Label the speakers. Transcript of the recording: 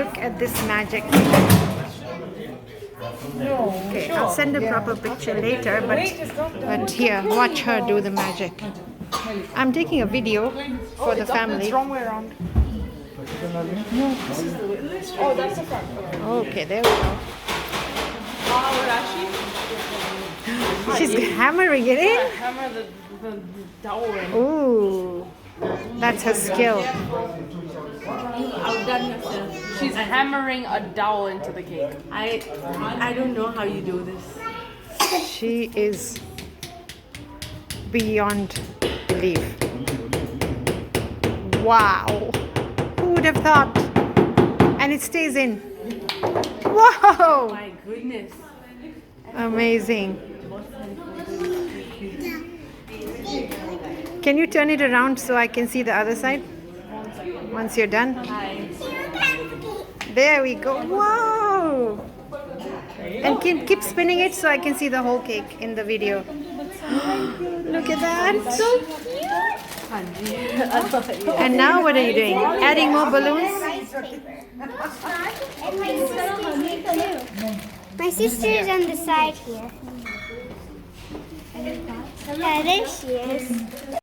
Speaker 1: look at this magic. Okay, I'll send a proper picture later, but here, watch her do the magic. I'm taking a video for the family.
Speaker 2: It's wrong way around. Oh, that's the front.
Speaker 1: Okay, there we go.
Speaker 2: Rashi.
Speaker 1: She's hammering it in.
Speaker 2: Hammer the dowel in.
Speaker 1: Ooh, that's her skill.
Speaker 3: Outdone yourself.
Speaker 2: She's hammering a dowel into the cake.
Speaker 3: I don't know how you do this.
Speaker 1: She is beyond belief. Wow, who would have thought? And it stays in. Whoa,
Speaker 3: My goodness.
Speaker 1: amazing. Can you turn it around so I can see the other side? Once you're done.
Speaker 3: Hi.
Speaker 1: There we go. Whoa! And keep spinning it so I can see the whole cake in the video. Look at that. So cute. And now what are you doing? Adding more balloons?
Speaker 4: My sister is on the side here. Yeah, there she is.